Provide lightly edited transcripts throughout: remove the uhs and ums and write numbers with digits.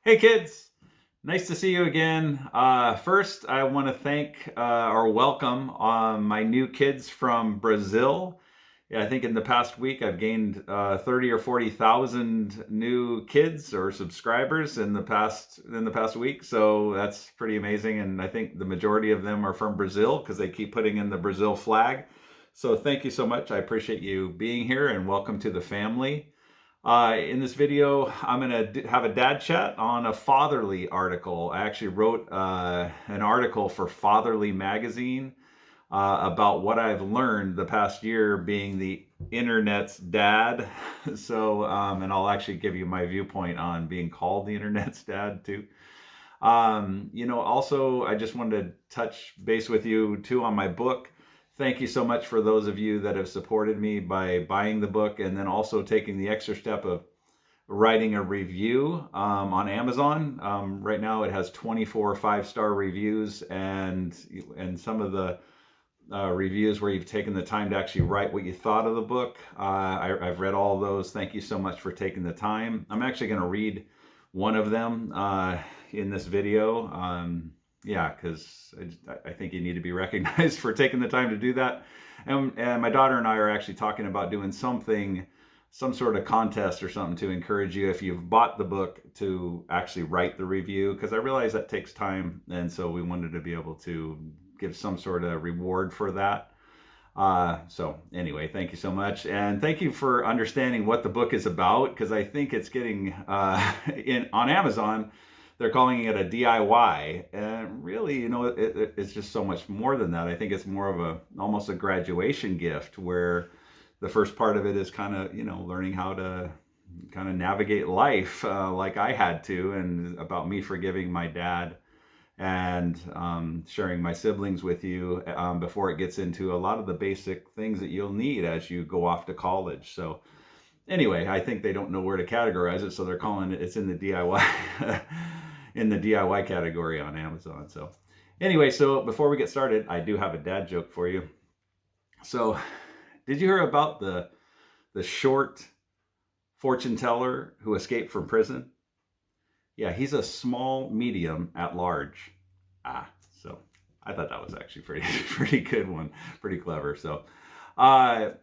Hey kids, nice to see you again. First, I want to thank or welcome my new kids from Brazil. Yeah, I think in the past week I've gained 30 or 40,000 new kids or subscribers in the past week. So that's pretty amazing, and I think the majority of them are from Brazil because they keep putting in the Brazil flag. So thank you so much. I appreciate you being here, and welcome to the family. In this video, I'm going to have a dad chat on a fatherly article. I actually wrote an article for Fatherly Magazine about what I've learned the past year being the internet's dad. And I'll actually give you my viewpoint on being called the internet's dad too. Also, I just wanted to touch base with you too on my book. Thank you so much for those of you that have supported me by buying the book and then also taking the extra step of writing a review on Amazon. Right now it has 24 five-star reviews, and some of the reviews where you've taken the time to actually write what you thought of the book. I've read all those. Thank you so much for taking the time. I'm actually going to read one of them in this video. Because I think you need to be recognized for taking the time to do that. And my daughter and I are actually talking about doing some sort of contest or something to encourage you, if you've bought the book, to actually write the review, because I realize that takes time, and so we wanted to be able to give some sort of reward for that. So anyway, thank you so much, and thank you for understanding what the book is about, because I think it's getting on Amazon. They're calling it a DIY, and really, it's just so much more than that. I think it's more of almost a graduation gift, where the first part of it is kind of, learning how to kind of navigate life like I had to, and about me forgiving my dad, and sharing my siblings with you before it gets into a lot of the basic things that you'll need as you go off to college. So anyway, I think they don't know where to categorize it, so they're calling it's in the DIY in the DIY category on Amazon. So anyway, so before we get started, I do have a dad joke for you. So, did you hear about the short fortune teller who escaped from prison? Yeah, he's a small medium at large. So I thought that was actually pretty good one, pretty clever. So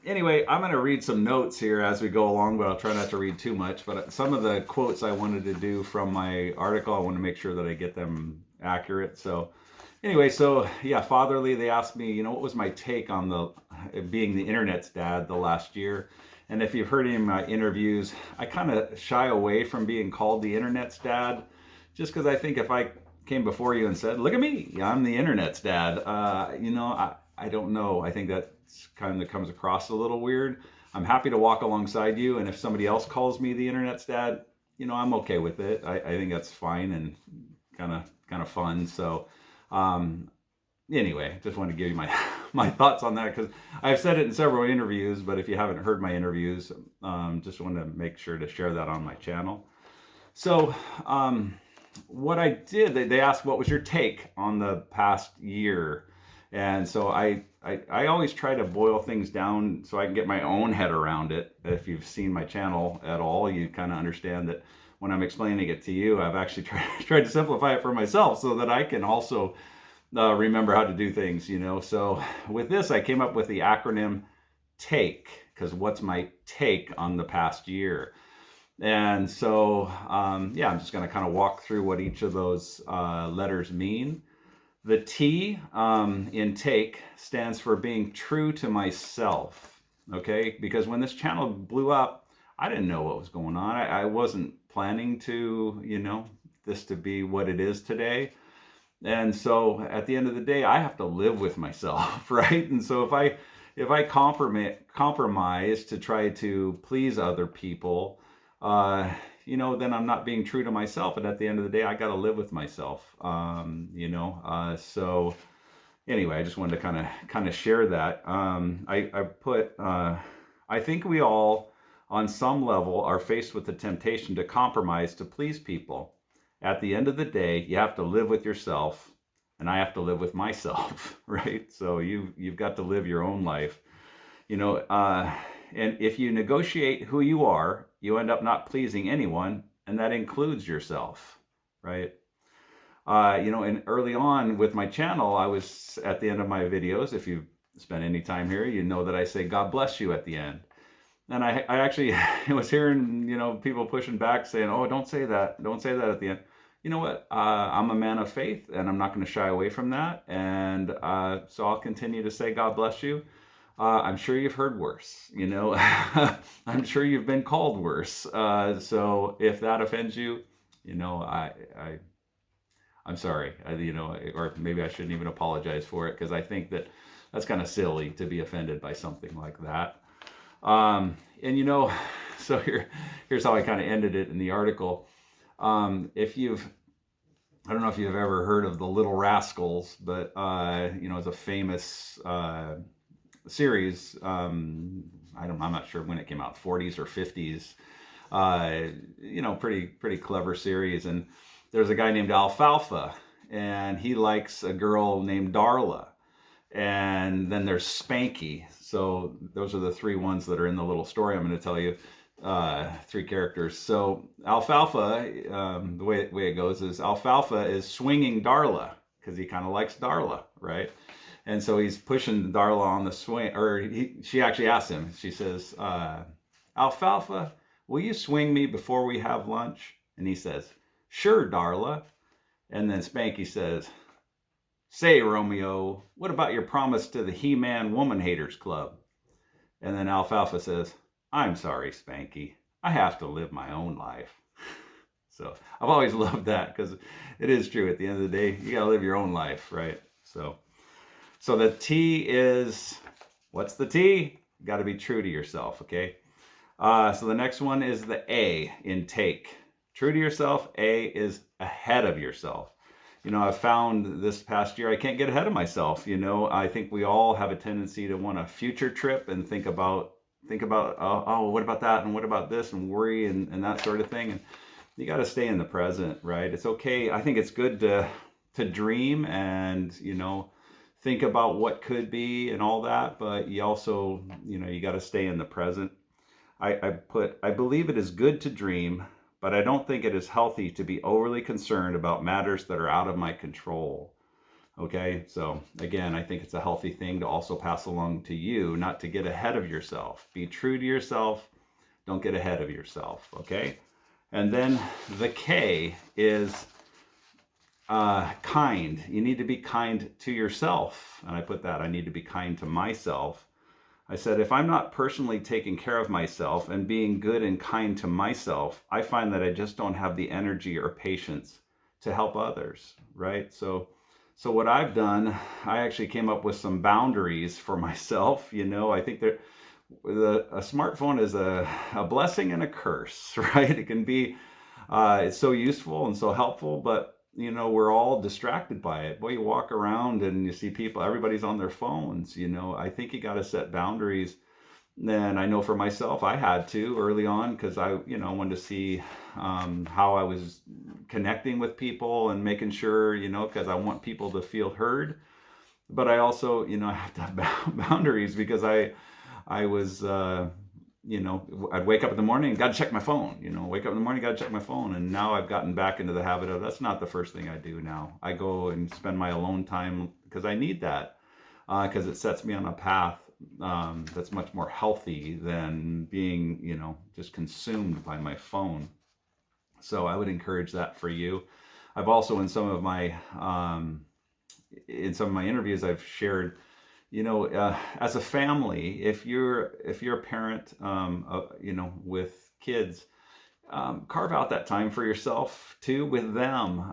anyway, I'm going to read some notes here as we go along, but I'll try not to read too much. But some of the quotes I wanted to do from my article, I want to make sure that I get them accurate. So anyway, fatherly, they asked me, what was my take on being the internet's dad the last year? And if you've heard any of my interviews, I kind of shy away from being called the internet's dad, just because I think if I came before you and said, look at me, I'm the internet's dad, I don't know. I think that kind of comes across a little weird. I'm happy to walk alongside you, and if somebody else calls me the internet's dad, I'm okay with it. I think that's fine and kind of fun. So anyway, just wanted to give you my thoughts on that, because I've said it in several interviews, but if you haven't heard my interviews, just want to make sure to share that on my channel. So what I did, they asked, what was your take on the past year? And so I always try to boil things down so I can get my own head around it. If you've seen my channel at all, you kind of understand that when I'm explaining it to you, I've actually tried to simplify it for myself so that I can also remember how to do things, So with this, I came up with the acronym TAKE, because what's my take on the past year? And so, I'm just going to kind of walk through what each of those letters mean. The T in take stands for being true to myself, okay? Because when this channel blew up, I didn't know what was going on. I wasn't planning to, this to be what it is today. And so at the end of the day, I have to live with myself, right? And so if I compromise to try to please other people, then I'm not being true to myself. And at the end of the day, I got to live with myself, So anyway, I just wanted to kind of share that. I put, I think we all, on some level, are faced with the temptation to compromise to please people. At the end of the day, you have to live with yourself, and I have to live with myself, right? So you've got to live your own life, and if you negotiate who you are, you end up not pleasing anyone, and that includes yourself. right? And early on with my channel, I was at the end of my videos. If you've spent any time here, you know that I say God bless you at the end. And I actually was hearing, people pushing back saying, oh, don't say that. Don't say that at the end. You know what? I'm a man of faith and I'm not going to shy away from that. And so I'll continue to say God bless you. I'm sure you've heard worse, I'm sure you've been called worse. So if that offends you, I'm sorry, or maybe I shouldn't even apologize for it, because I think that's kind of silly to be offended by something like that. And so here's how I kind of ended it in the article. I don't know if you've ever heard of the Little Rascals, but it's a famous series. I'm not sure when it came out, 40s or 50s. Pretty clever series. And there's a guy named Alfalfa, and he likes a girl named Darla. And then there's Spanky. So those are the three ones that are in the little story I'm going to tell you. Three characters. So Alfalfa, the way it goes is Alfalfa is swinging Darla because he kind of likes Darla, right? And so he's pushing Darla on the swing, or she actually asks him. She says, Alfalfa, will you swing me before we have lunch? And he says, sure, Darla. And then Spanky says, say, Romeo, what about your promise to the He-Man Woman Haters Club? And then Alfalfa says, I'm sorry, Spanky. I have to live my own life. So I've always loved that, because it is true. At the end of the day, you got to live your own life, right? So the T is, what's the T? Got to be true to yourself, okay? So the next one is the A in take. True to yourself. A is ahead of yourself. I've found this past year I can't get ahead of myself. I think we all have a tendency to want a future trip and think about what about that, and what about this, and worry and that sort of thing. And you got to stay in the present, right? It's okay. I think it's good to dream and think about what could be and all that, but you also you got to stay in the present. I believe it is good to dream, but I don't think it is healthy to be overly concerned about matters that are out of my control. Okay, so again, I think it's a healthy thing to also pass along to you, not to get ahead of yourself. Be true to yourself. Don't get ahead of yourself, okay? And then the K is kind. You need to be kind to yourself. And I put that, I need to be kind to myself. I said, if I'm not personally taking care of myself and being good and kind to myself, I find that I just don't have the energy or patience to help others, right? So what I've done, I actually came up with some boundaries for myself. I think that a smartphone is a blessing and a curse, right? It can be, it's so useful and so helpful, but we're all distracted by it. Boy, you walk around and you see people, everybody's on their phones. I think you got to set boundaries. And I know for myself, I had to early on, because I wanted to see how I was connecting with people and making sure, because I want people to feel heard. But I also, I have to have boundaries, because I was, I'd wake up in the morning, got to check my phone, wake up in the morning, got to check my phone. And now I've gotten back into the habit of, that's not the first thing I do now. I go and spend my alone time, because I need that, because it sets me on a path that's much more healthy than being, just consumed by my phone. So I would encourage that for you. I've also, in some of my interviews, I've shared, as a family, if you're a parent, with kids, carve out that time for yourself too, with them.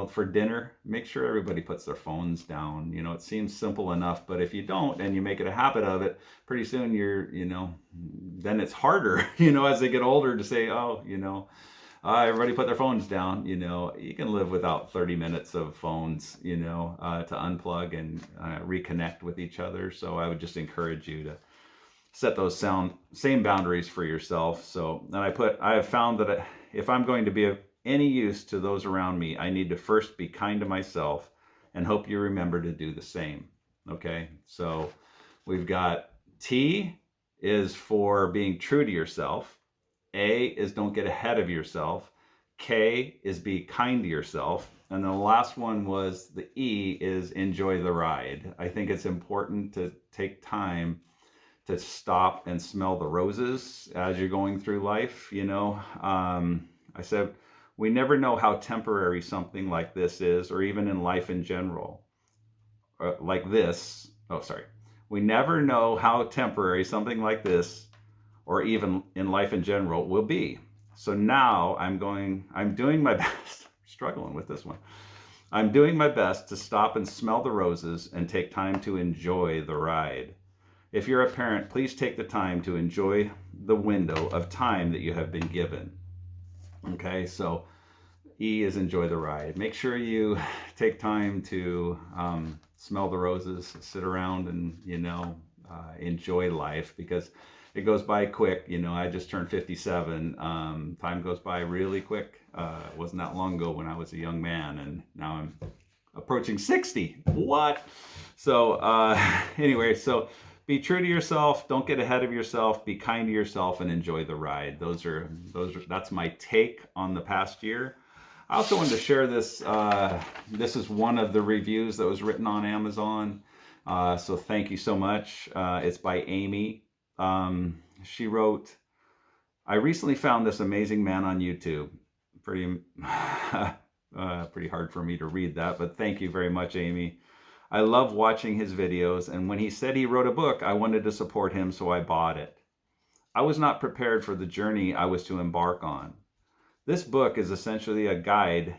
For dinner, make sure everybody puts their phones down. It seems simple enough, but if you don't and you make it a habit of it, pretty soon then it's harder, as they get older, to say, everybody put their phones down. You can live without 30 minutes of phones, to unplug and reconnect with each other. So I would just encourage you to set those same boundaries for yourself. So, and I have found that if I'm going to be of any use to those around me, I need to first be kind to myself, and hope you remember to do the same. Okay, so we've got T is for being true to yourself. A is don't get ahead of yourself. K is be kind to yourself. And the last one was the E is enjoy the ride. I think it's important to take time to stop and smell the roses as you're going through life. I said, we never know how temporary something like this is, or even in life in general. Like this. Oh, sorry. We never know how temporary something like this, or even in life in general, will be. So now I'm doing my best, struggling with this one. I'm doing my best to stop and smell the roses and take time to enjoy the ride. If you're a parent, please take the time to enjoy the window of time that you have been given. Okay, so E is enjoy the ride. Make sure you take time to smell the roses, sit around and, enjoy life, because it goes by quick. I just turned 57. Time goes by really quick. It wasn't that long ago when I was a young man, and now I'm approaching 60. What? So anyway, so be true to yourself. Don't get ahead of yourself. Be kind to yourself and enjoy the ride. That's my take on the past year. I also wanted to share this. This is one of the reviews that was written on Amazon. So thank you so much. It's by Amy. She wrote, I recently found this amazing man on YouTube. Pretty hard for me to read that, but thank you very much, Amy. I love watching his videos, and when he said he wrote a book, I wanted to support him, so I bought it. I was not prepared for the journey I was to embark on. This book is essentially a guide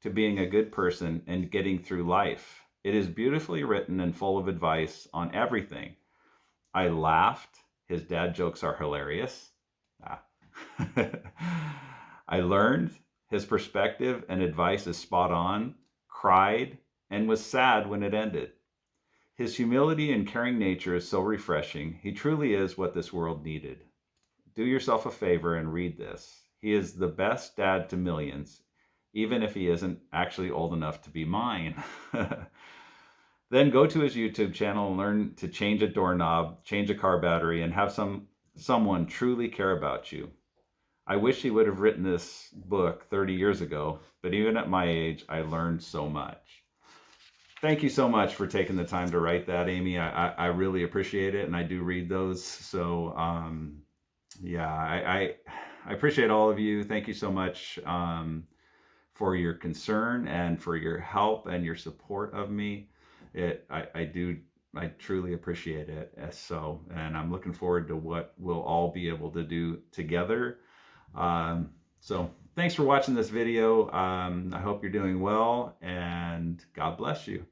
to being a good person and getting through life. It is beautifully written and full of advice on everything. I laughed. His dad jokes are hilarious. I learned. His perspective and advice is spot on. Cried and was sad when it ended. His humility and caring nature is so refreshing. He truly is what this world needed. Do yourself a favor and read this. He is the best dad to millions, even if he isn't actually old enough to be mine. Then go to his YouTube channel and learn to change a doorknob, change a car battery, and have someone truly care about you. I wish he would have written this book 30 years ago, but even at my age, I learned so much. Thank you so much for taking the time to write that, Amy. I really appreciate it, and I do read those. So, I appreciate all of you. Thank you so much for your concern and for your help and your support of me. I truly appreciate it. And I'm looking forward to what we'll all be able to do together. So thanks for watching this video. I hope you're doing well, and God bless you.